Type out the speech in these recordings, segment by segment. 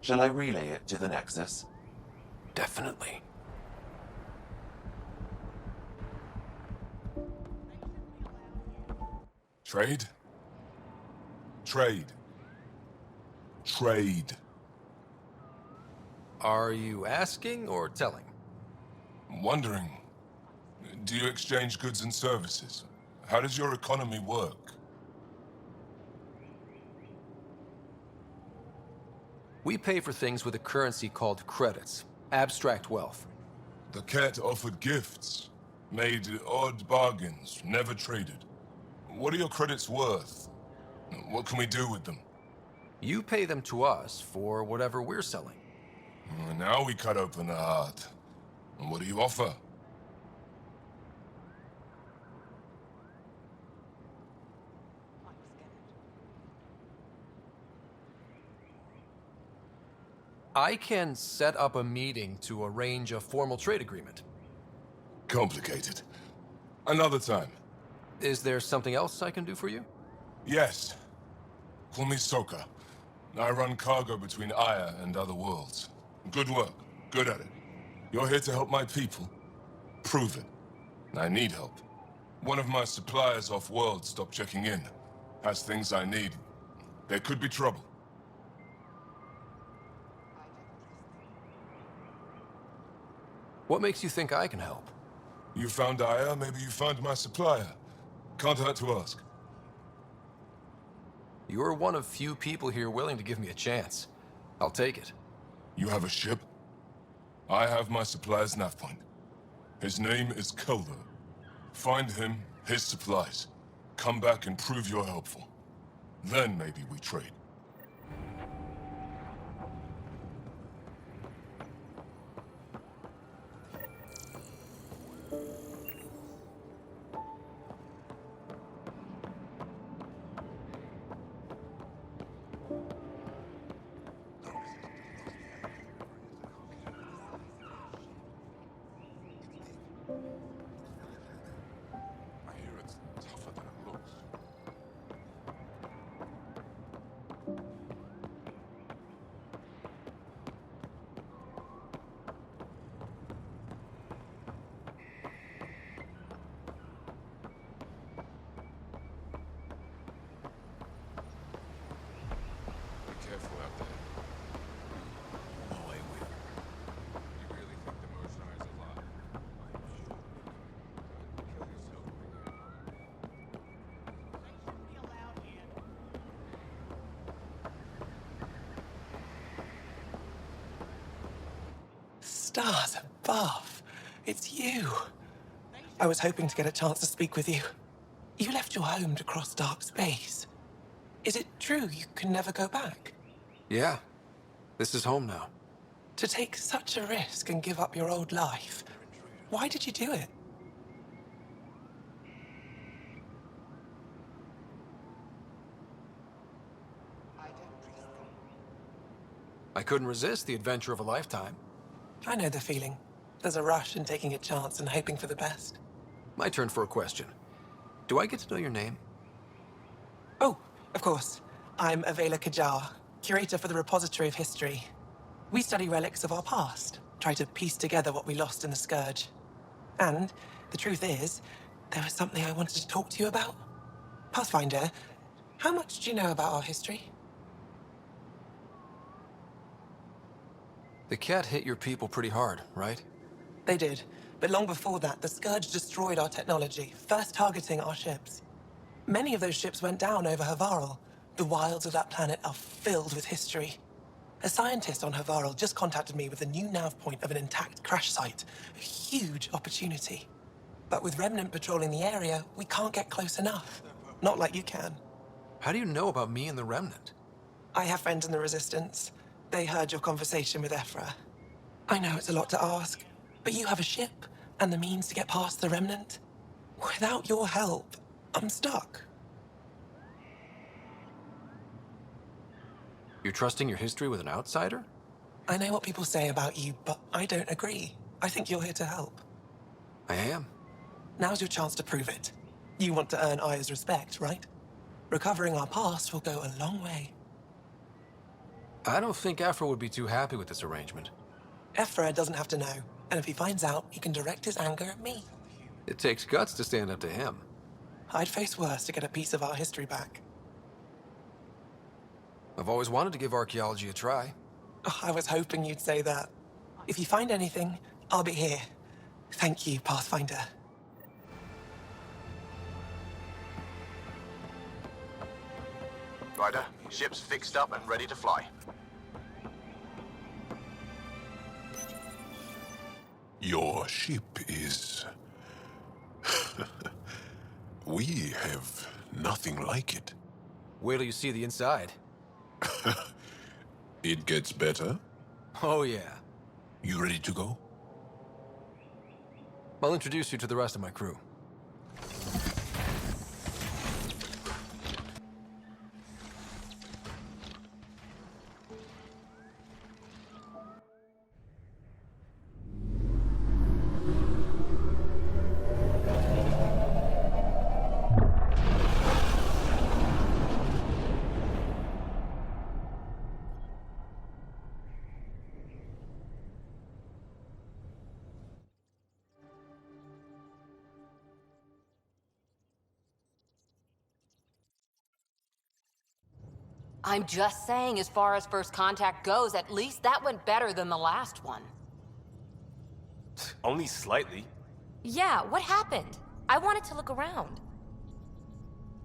Shall I relay it to the Nexus? Definitely. Trade? Trade. Trade. Are you asking or telling? Wondering, do you exchange goods and services? How does your economy work? We pay for things with a currency called credits. Abstract wealth. The cat offered gifts, made odd bargains, never traded. What are your credits worth? What can we do with them? You pay them to us for whatever we're selling. Now we cut open the heart. And what do you offer? I can set up a meeting to arrange a formal trade agreement. Complicated. Another time. Is there something else I can do for you? Yes. Call me Soka. I run cargo between Aya and other worlds. Good work. Good at it. You're here to help my people. Prove it. I need help. One of my suppliers off-world stopped checking in. Has things I need. There could be trouble. What makes you think I can help? You found Aya, maybe you found my supplier. Can't hurt to ask. You're one of few people here willing to give me a chance. I'll take it. You have a ship? I have my supplier's nav point. His name is Kelder. Find him, his supplies. Come back and prove you're helpful. Then maybe we trade. I hear it's tougher than it looks. Be careful out there. No, I will. You really think the Mosai's alive? I'm sure. Kill yourself Stars above. It's you. I was hoping to get a chance to speak with you. You left your home to cross dark space. Is it true you can never go back? Yeah. This is home now. To take such a risk and give up your old life, why did you do it? I couldn't resist the adventure of a lifetime. I know the feeling. There's a rush in taking a chance and hoping for the best. My turn for a question. Do I get to know your name? Oh, of course. I'm Avela Kajar, curator for the Repository of History. We study relics of our past, try to piece together what we lost in the Scourge. And the truth is, there was something I wanted to talk to you about. Pathfinder, how much do you know about our history? The cat hit your people pretty hard, right? They did, but long before that, the Scourge destroyed our technology, first targeting our ships. Many of those ships went down over Havarl. The wilds of that planet are filled with history. A scientist on Havarl just contacted me with a new nav point of an intact crash site. A huge opportunity. But with Remnant patrolling the area, we can't get close enough. Not like you can. How do you know about me and the Remnant? I have friends in the Resistance. They heard your conversation with Ephra. I know it's a lot to ask, but you have a ship and the means to get past the Remnant. Without your help, I'm stuck. You're trusting your history with an outsider? I know what people say about you, but I don't agree. I think you're here to help. I am. Now's your chance to prove it. You want to earn Aya's respect, right? Recovering our past will go a long way. I don't think Afra would be too happy with this arrangement. Ephra doesn't have to know, and if he finds out, he can direct his anger at me. It takes guts to stand up to him. I'd face worse to get a piece of our history back. I've always wanted to give archaeology a try. Oh, I was hoping you'd say that. If you find anything, I'll be here. Thank you, Pathfinder. Ryder, ship's fixed up and ready to fly. Your ship is... We have nothing like it. Wait till you see the inside. It gets better. Oh yeah. You ready to go? I'll introduce you to the rest of my crew. I'm just saying, as far as first contact goes, at least that went better than the last one. Only slightly. Yeah, what happened? I wanted to look around.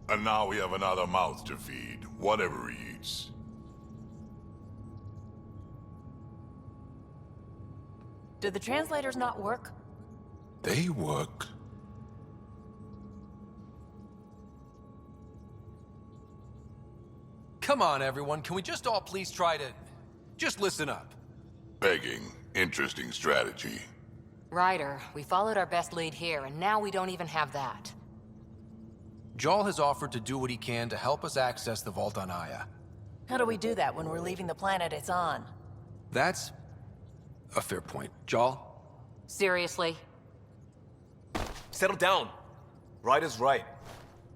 And now we have another mouth to feed, whatever he eats. Did the translators not work? They work. Come on, everyone. Can we just all please try to... just listen up? Begging, interesting strategy. Ryder, we followed our best lead here, and now we don't even have that. Jarl has offered to do what he can to help us access the vault on Aya. How do we do that when we're leaving the planet it's on? That's a fair point. Jarl? Seriously? Settle down. Ryder's right.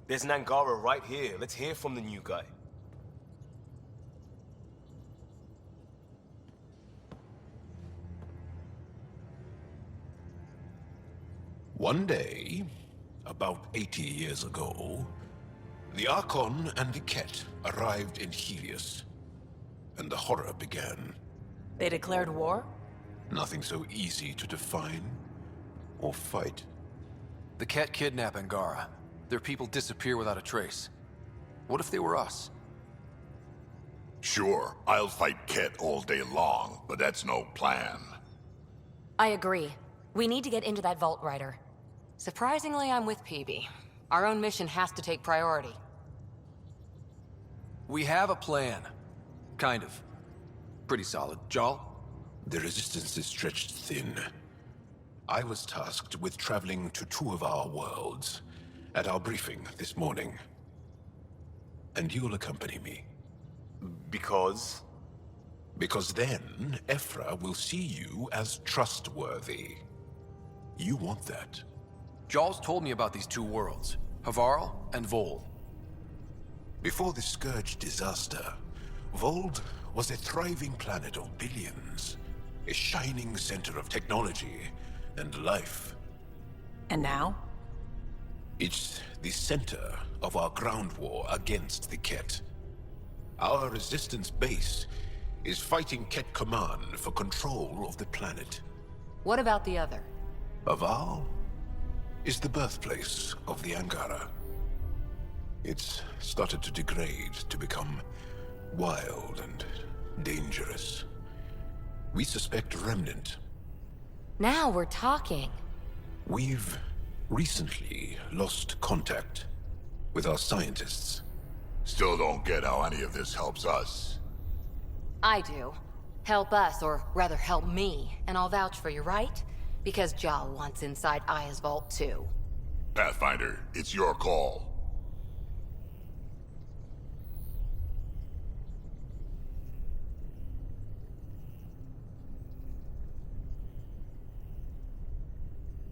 There's an Angara right here. Let's hear from the new guy. One day, about 80 years ago, the Archon and the Ket arrived in Helios, and the horror began. They declared war? Nothing so easy to define or fight. The Ket kidnap Angara. Their people disappear without a trace. What if they were us? Sure, I'll fight Ket all day long, but that's no plan. I agree. We need to get into that vault, Ryder. Surprisingly, I'm with PB. Our own mission has to take priority. We have a plan. Kind of. Pretty solid. Jarl? The resistance is stretched thin. I was tasked with traveling to two of our worlds at our briefing this morning. And you'll accompany me. Because? Because then, Ephra will see you as trustworthy. You want that. Jarl's told me about these two worlds, Havarl and Vold. Before the Scourge disaster, Vold was a thriving planet of billions. A shining center of technology and life. And now? It's the center of our ground war against the Ket. Our resistance base is fighting Ket Command for control of the planet. What about the other? Havarl is the birthplace of the Angara. It's started to degrade, to become wild and dangerous. We suspect Remnant. Now we're talking. We've recently lost contact with our scientists. Still don't get how any of this helps us. I do. Help us, or rather help me, and I'll vouch for you, right? Because Jarl wants inside Aya's vault too. Pathfinder, it's your call.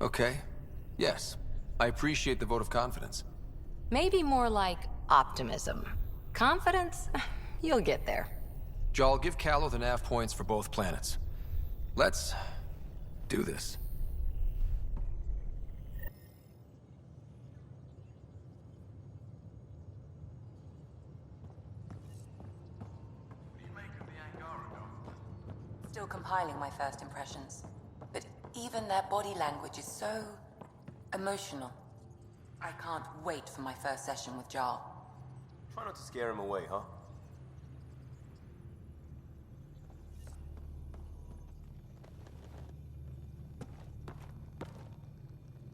Okay. Yes. I appreciate the vote of confidence. Maybe more like optimism. Confidence? You'll get there. Jal, give Callow the nav points for both planets. Let's do this. Still compiling my first impressions. But even their body language is so emotional. I can't wait for my first session with Jarl. Try not to scare him away, huh?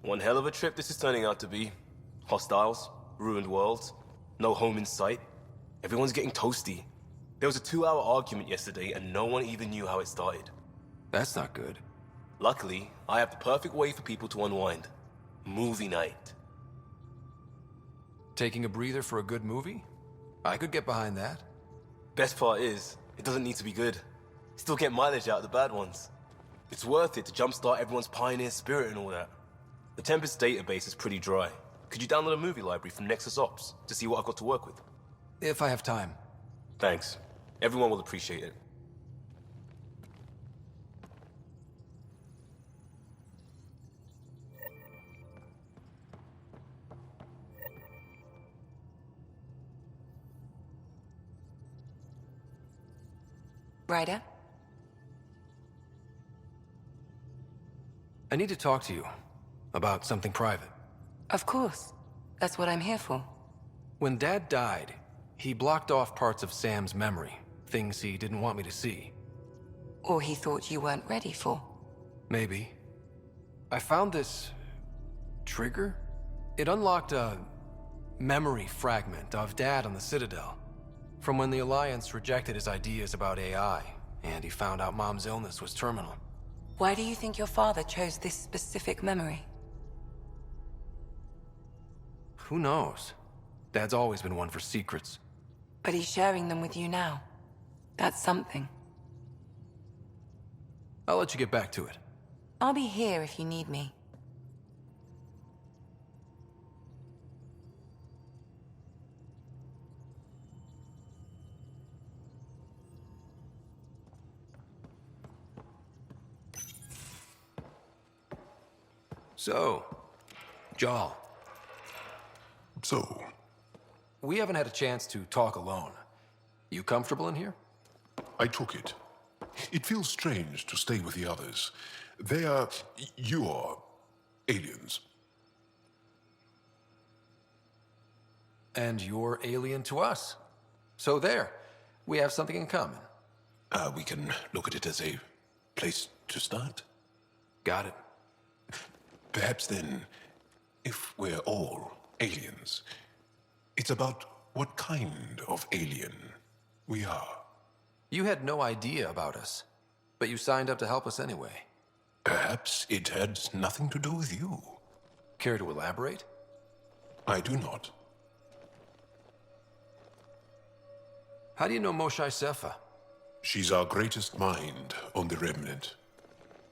One hell of a trip this is turning out to be. Hostiles, ruined worlds, no home in sight. Everyone's getting toasty. There was a 2-hour argument yesterday and no one even knew how it started. That's not good. Luckily, I have the perfect way for people to unwind. Movie night. Taking a breather for a good movie? I could get behind that. Best part is, it doesn't need to be good. Still get mileage out of the bad ones. It's worth it to jumpstart everyone's pioneer spirit and all that. The Tempest database is pretty dry. Could you download a movie library from Nexus Ops to see what I've got to work with? If I have time. Thanks. Everyone will appreciate it. Ryder? I need to talk to you about something private. Of course. That's what I'm here for. When Dad died, he blocked off parts of Sam's memory, things he didn't want me to see. Or he thought you weren't ready for. Maybe. I found this trigger. It unlocked a memory fragment of Dad on the Citadel, from when the Alliance rejected his ideas about AI, and he found out Mom's illness was terminal. Why do you think your father chose this specific memory? Who knows? Dad's always been one for secrets. But he's sharing them with you now. That's something. I'll let you get back to it. I'll be here if you need me. So, Jal, So, we haven't had a chance to talk alone. You comfortable in here? I took it. It feels strange to stay with the others. They are... you are... aliens. And you're alien to us. So there, we have something in common. We can look at it as a place to start. Got it. Perhaps then, if we're all aliens, it's about what kind of alien we are. You had no idea about us, but you signed up to help us anyway. Perhaps it had nothing to do with you. Care to elaborate? I do not. How do you know Moshae Sefa? She's our greatest mind on the Remnant.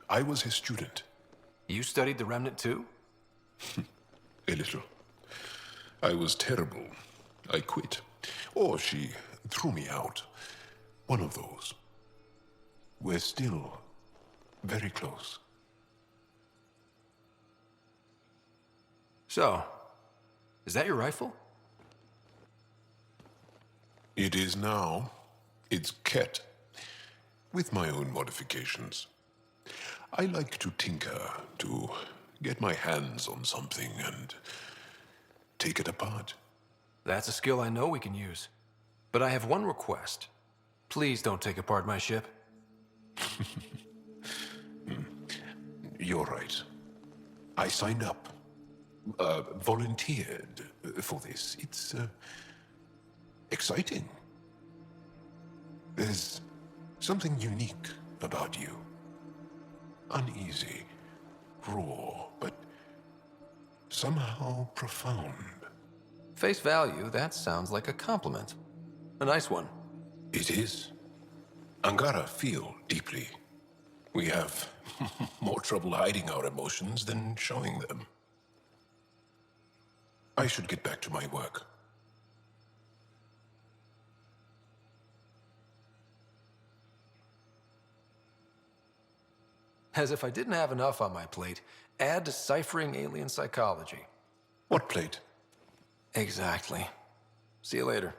I was his student. You studied the Remnant too? A little. I was terrible. I quit. Or she threw me out. One of those. We're still very close. So, is that your rifle? It is now. It's Ket. With my own modifications. I like to tinker, to get my hands on something and take it apart. That's a skill I know we can use. But I have one request. Please don't take apart my ship. You're right. I signed up. Volunteered for this. It's exciting. There's something unique about you. Uneasy, raw, but somehow profound. Face value, that sounds like a compliment. A nice one. It is. Angara feel deeply. We have more trouble hiding our emotions than showing them. I should get back to my work. As if I didn't have enough on my plate, add deciphering alien psychology. What plate? Exactly. See you later.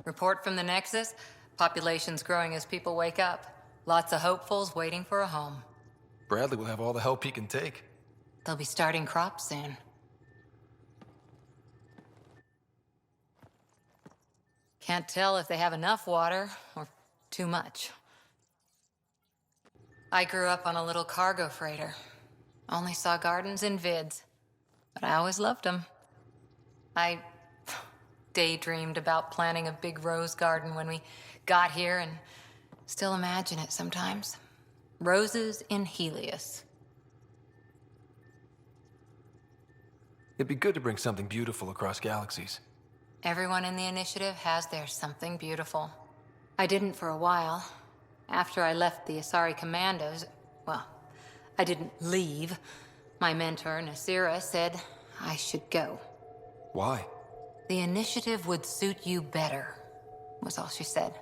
Report from the Nexus. Population's growing as people wake up. Lots of hopefuls waiting for a home. Bradley will have all the help he can take. They'll be starting crops soon. Can't tell if they have enough water or too much. I grew up on a little cargo freighter. Only saw gardens in vids, but I always loved them. I daydreamed about planting a big rose garden when we got here and still imagine it sometimes. Roses in Helios. It'd be good to bring something beautiful across galaxies. Everyone in the initiative has their something beautiful. I didn't for a while. After I left the Asari Commandos, well, I didn't leave. My mentor, Nasira, said I should go. Why? The initiative would suit you better, was all she said.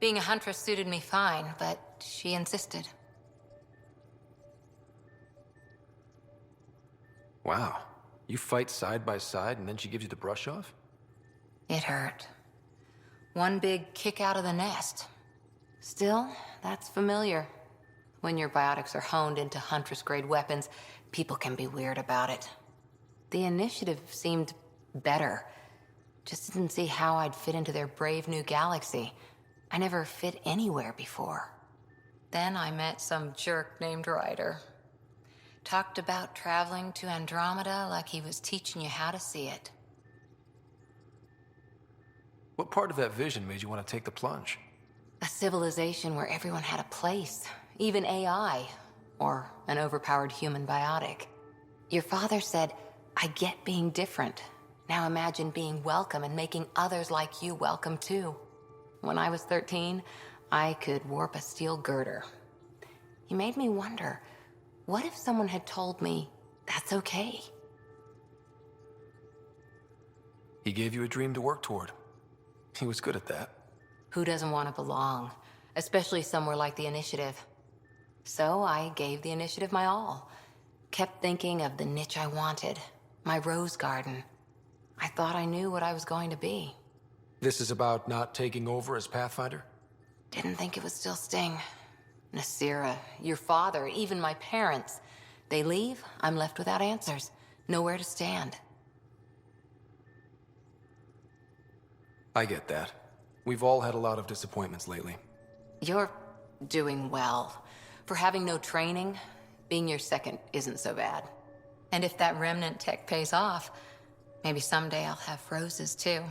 Being a huntress suited me fine, but she insisted. Wow. You fight side by side and then she gives you the brush off? It hurt. One big kick out of the nest. Still, that's familiar. When your biotics are honed into Huntress-grade weapons, people can be weird about it. The initiative seemed better. Just didn't see how I'd fit into their brave new galaxy. I never fit anywhere before. Then I met some jerk named Ryder. Talked about traveling to Andromeda like he was teaching you how to see it. What part of that vision made you want to take the plunge? A civilization where everyone had a place, even AI, or an overpowered human biotic. Your father said, I get being different. Now imagine being welcome and making others like you welcome too. When I was 13, I could warp a steel girder. He made me wonder, what if someone had told me that's okay? He gave you a dream to work toward. He was good at that. Who doesn't want to belong, especially somewhere like the Initiative? So I gave the Initiative my all. Kept thinking of the niche I wanted, my rose garden. I thought I knew what I was going to be. This is about not taking over as Pathfinder? Didn't think it would still sting. Nasira, your father, even my parents. They leave, I'm left without answers. Nowhere to stand. I get that. We've all had a lot of disappointments lately. You're doing well. For having no training, being your second isn't so bad. And if that remnant tech pays off, maybe someday I'll have roses too.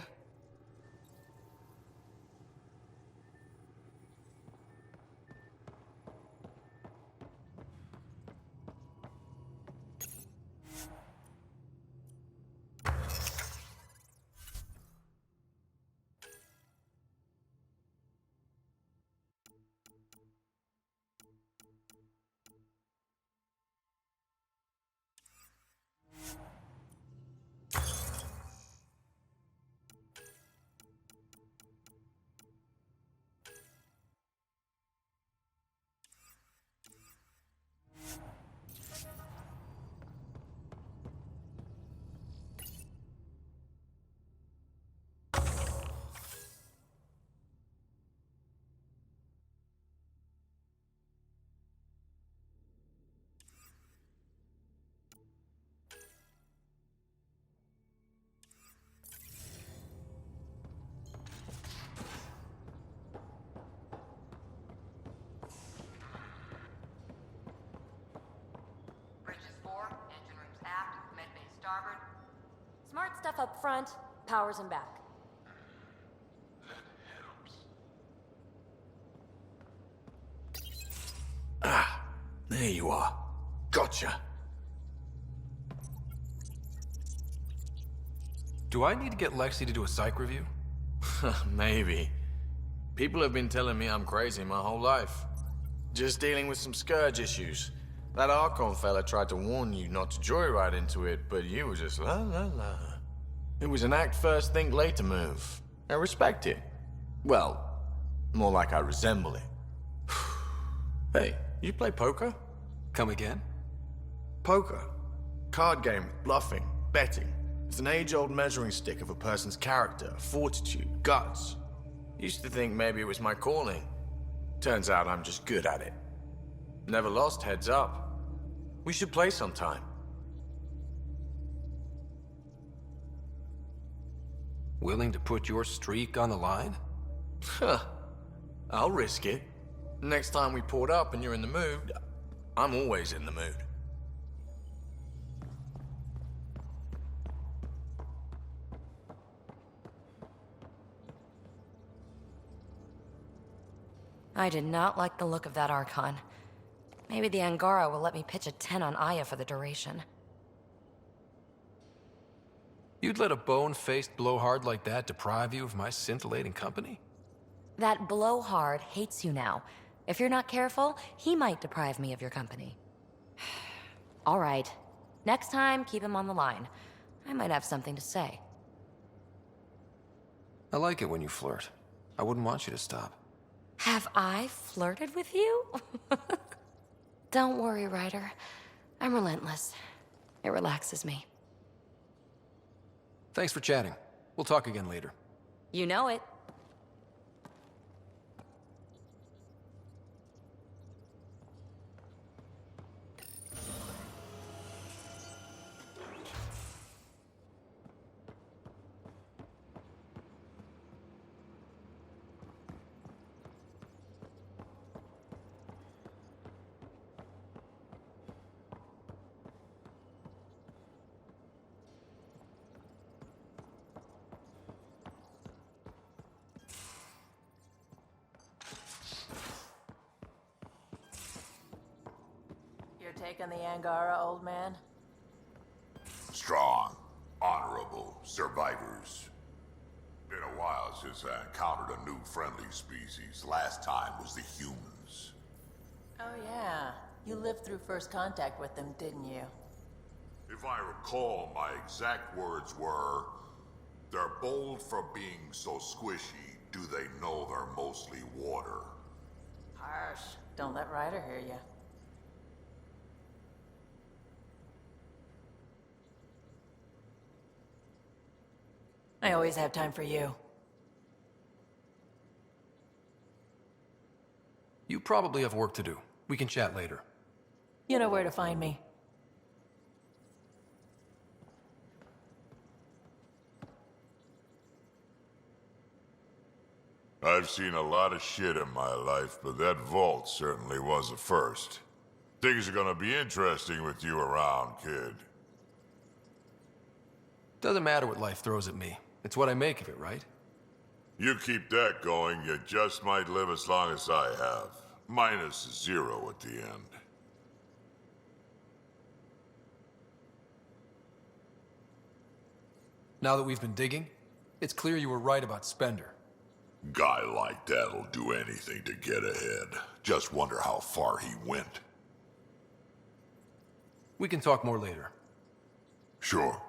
Smart stuff up front, powers in back. Ah, there you are. Gotcha. Do I need to get Lexi to do a psych review? Maybe. People have been telling me I'm crazy my whole life. Just dealing with some scourge issues. That Archon fella tried to warn you not to joyride into it, but you were just la la la. It was an act first, think later move. I respect it. Well, more like I resemble it. Hey, you play poker? Come again? Poker. Card game with bluffing, betting. It's an age-old measuring stick of a person's character, fortitude, guts. Used to think maybe it was my calling. Turns out I'm just good at it. Never lost heads up. We should play sometime. Willing to put your streak on the line? Huh. I'll risk it. Next time we port up and you're in the mood, I'm always in the mood. I did not like the look of that Archon. Maybe the Angara will let me pitch a 10 on Aya for the duration. You'd let a bone-faced blowhard like that deprive you of my scintillating company? That blowhard hates you now. If you're not careful, he might deprive me of your company. All right. Next time, keep him on the line. I might have something to say. I like it when you flirt. I wouldn't want you to stop. Have I flirted with you? Don't worry, Ryder. I'm relentless. It relaxes me. Thanks for chatting. We'll talk again later. You know it. You're taking the Angara, old man? Strong, honorable survivors. Been a while since I encountered a new friendly species. Last time was the humans. Oh yeah. You lived through first contact with them, didn't you? If I recall, my exact words were, "They're bold for being so squishy. Do they know they're mostly water?" Harsh. Don't let Ryder hear you. I always have time for you. You probably have work to do. We can chat later. You know where to find me. I've seen a lot of shit in my life, but that vault certainly was a first. Things are gonna be interesting with you around, kid. Doesn't matter what life throws at me. It's what I make of it, right? You keep that going, you just might live as long as I have. Minus 0 at the end. Now that we've been digging, it's clear you were right about Spender. Guy like that'll do anything to get ahead. Just wonder how far he went. We can talk more later. Sure.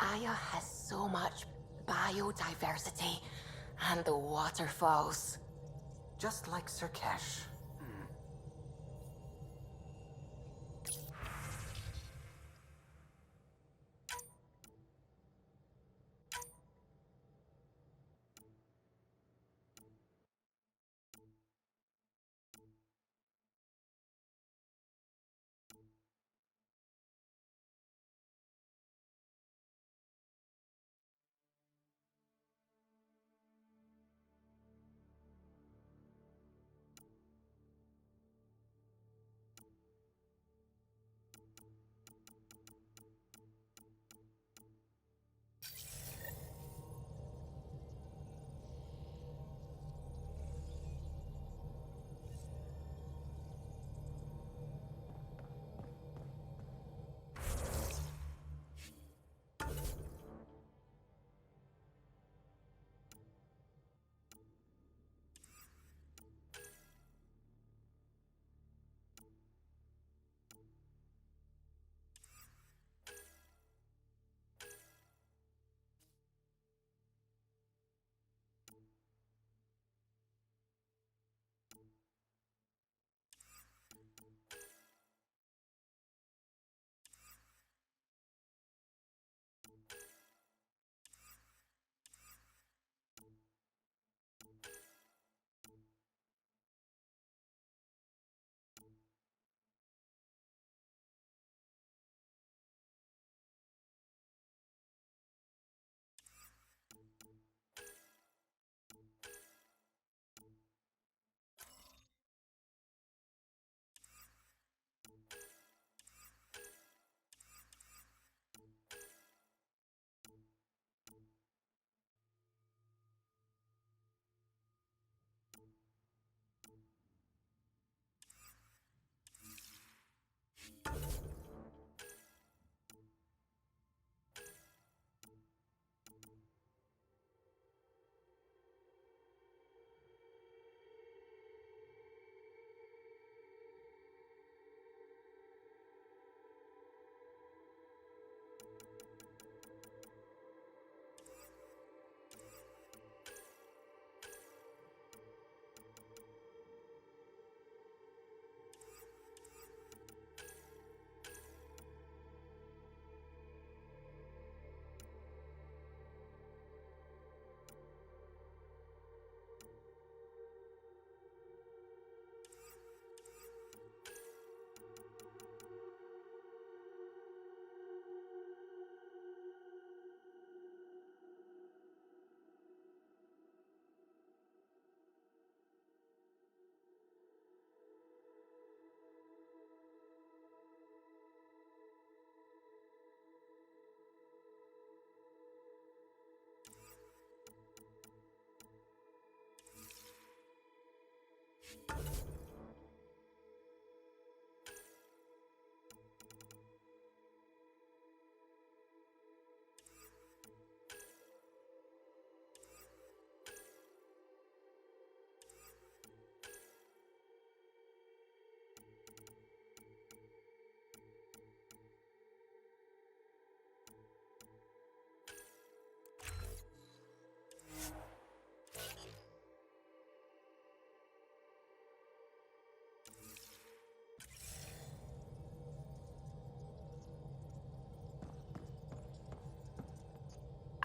Aya has so much biodiversity and the waterfalls. Just like Sirkesh.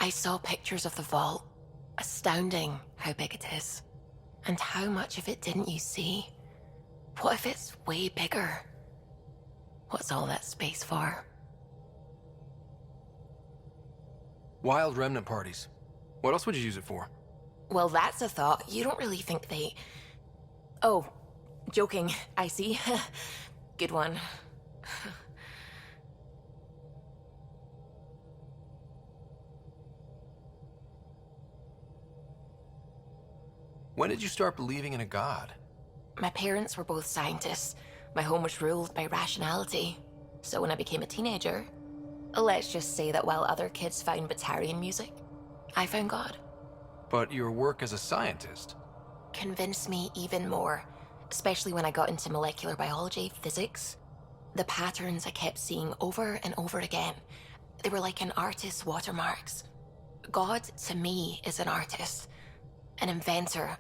I saw pictures of the vault. Astounding how big it is. And how much of it didn't you see? What if it's way bigger? What's all that space for? Wild remnant parties. What else would you use it for? Well, that's a thought. You don't really think they... Oh, joking, I see. Good one. When did you start believing in a god? My parents were both scientists. My home was ruled by rationality. So when I became a teenager, let's just say that while other kids found Batarian music, I found God. But your work as a scientist? Convinced me even more, especially when I got into molecular biology, physics. The patterns I kept seeing over and over again. They were like an artist's watermarks. God, to me, is an artist. An inventor,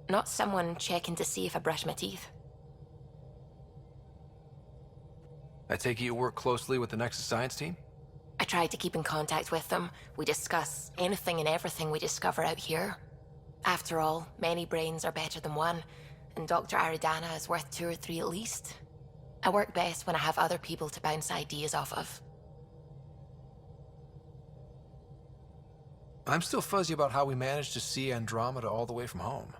not someone checking to see if I brush my teeth. I take it you work closely with the Nexus science team? I try to keep in contact with them. We discuss anything and everything we discover out here. After all, many brains are better than one, and Dr. Aridana is worth 2 or 3 at least. I work best when I have other people to bounce ideas off of. I'm still fuzzy about how we managed to see Andromeda all the way from home.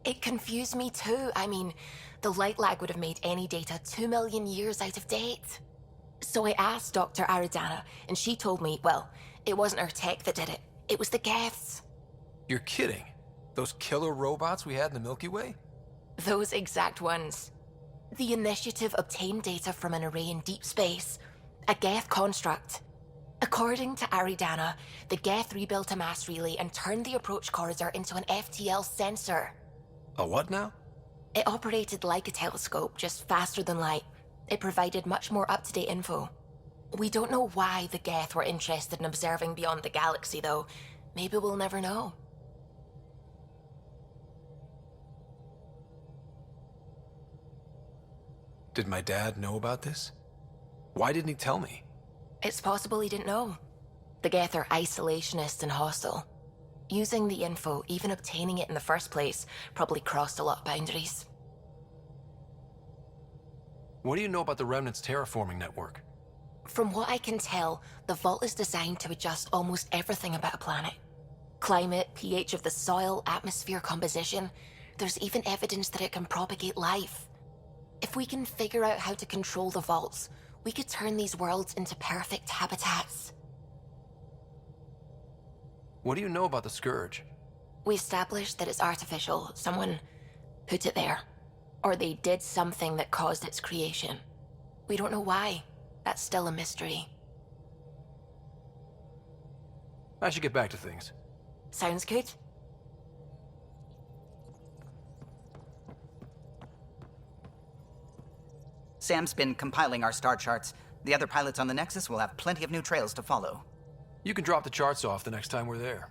It confused me too. I mean, the light lag would have made any data 2 million years out of date. So I asked Dr. Aridana, and she told me, well, it wasn't her tech that did it. It was the Geths. You're kidding? Those killer robots we had in the Milky Way? Those exact ones. The Initiative obtained data from an array in deep space, a Geth construct. According to Aridana, the Geth rebuilt a mass relay and turned the approach corridor into an FTL sensor. A what now? It operated like a telescope, just faster than light. It provided much more up-to-date info. We don't know why the Geth were interested in observing beyond the galaxy, though. Maybe we'll never know. Did my dad know about this? Why didn't he tell me? It's possible he didn't know. The Geth are isolationist and hostile. Using the info, even obtaining it in the first place, probably crossed a lot of boundaries. What do you know about the Remnant's terraforming network? From what I can tell, the vault is designed to adjust almost everything about a planet. Climate, pH of the soil, atmosphere composition. There's even evidence that it can propagate life. If we can figure out how to control the vaults, we could turn these worlds into perfect habitats. What do you know about the Scourge? We established that it's artificial. Someone put it there. Or they did something that caused its creation. We don't know why. That's still a mystery. I should get back to things. Sounds good. Sam's been compiling our star charts. The other pilots on the Nexus will have plenty of new trails to follow. You can drop the charts off the next time we're there.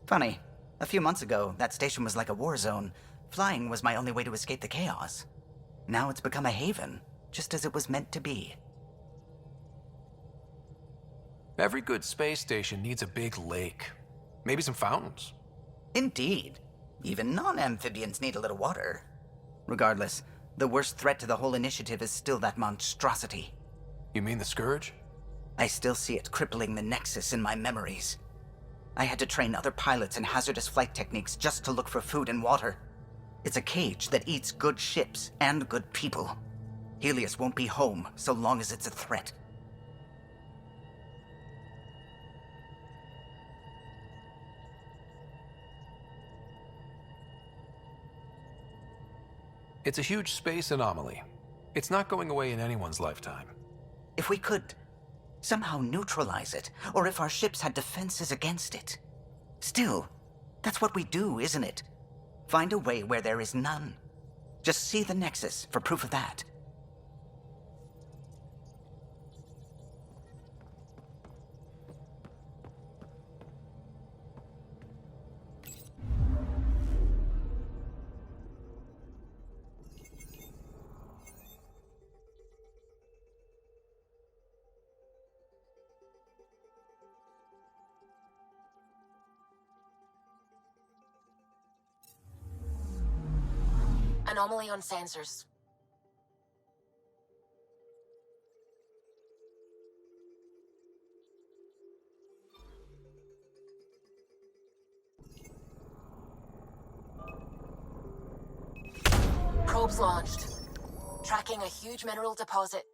Funny. A few months ago, that station was like a war zone. Flying was my only way to escape the chaos. Now it's become a haven, just as it was meant to be. Every good space station needs a big lake. Maybe some fountains. Indeed. Even non-amphibians need a little water. Regardless, the worst threat to the whole initiative is still that monstrosity. You mean the Scourge? I still see it crippling the Nexus in my memories. I had to train other pilots in hazardous flight techniques just to look for food and water. It's a cage that eats good ships and good people. Helios won't be home so long as it's a threat. It's a huge space anomaly. It's not going away in anyone's lifetime. If we could somehow neutralize it, or if our ships had defenses against it. Still, that's what we do, isn't it? Find a way where there is none. Just see the Nexus for proof of that. Anomaly on sensors. Probes launched. Tracking a huge mineral deposit.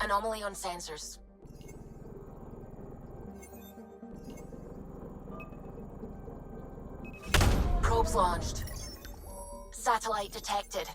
Anomaly on sensors. Probes launched. Satellite detected.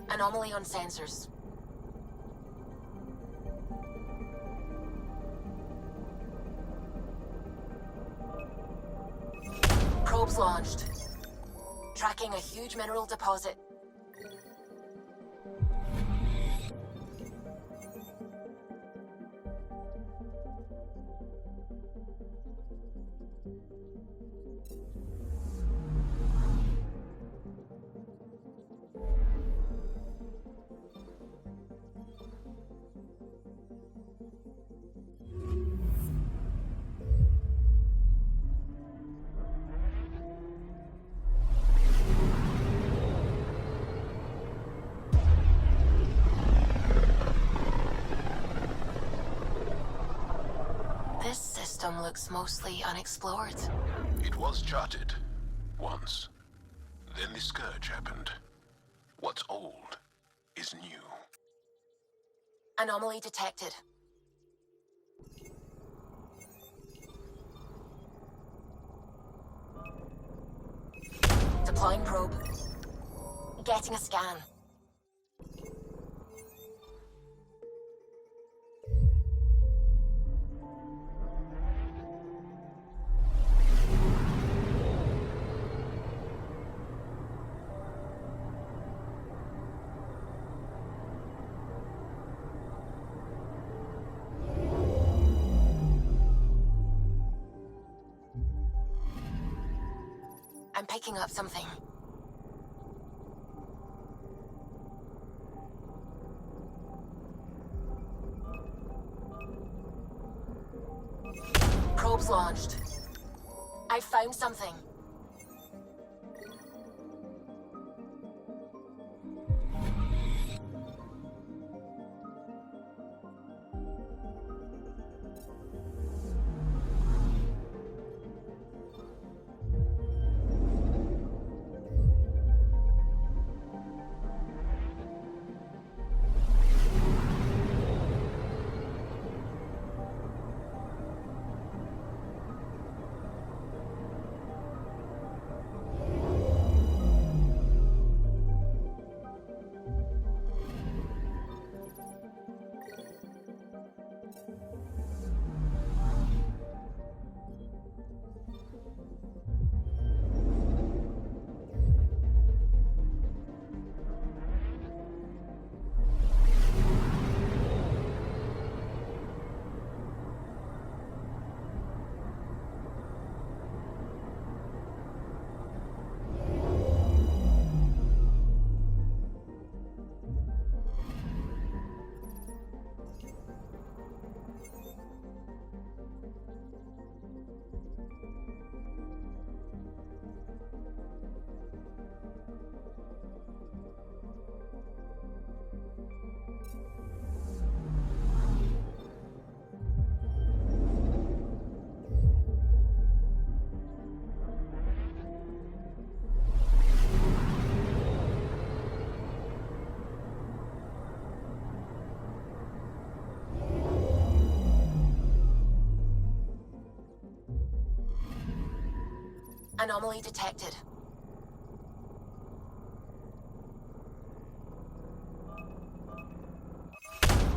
Anomaly on sensors. Probes launched. Tracking a huge mineral deposit. This system looks mostly unexplored. It was charted. Once. Then the Scourge happened. What's old is new. Anomaly detected. Deploying probe. Getting a scan. I'm picking up something. Probes launched. I found something. Anomaly detected.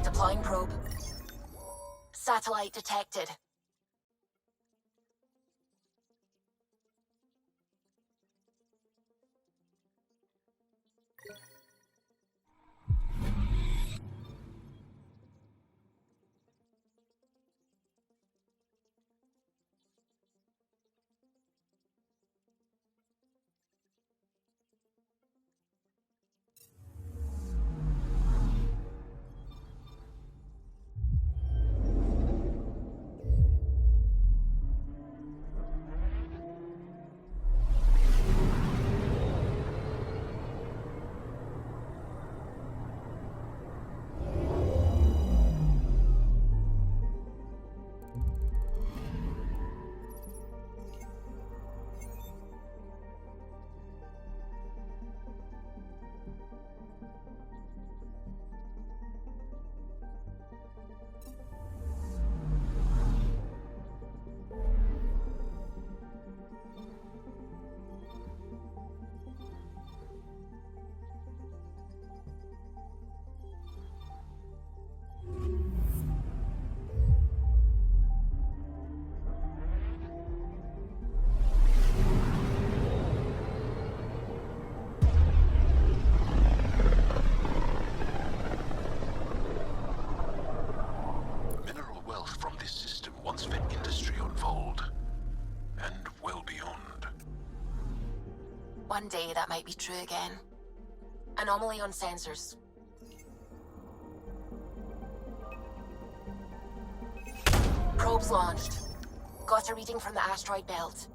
Deploying probe. Satellite detected. Mineral wealth from this system once fed industry on Vold, and well beyond. One day that might be true again. Anomaly on sensors. Probes launched. Got a reading from the asteroid belt.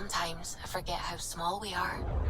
Sometimes I forget how small we are.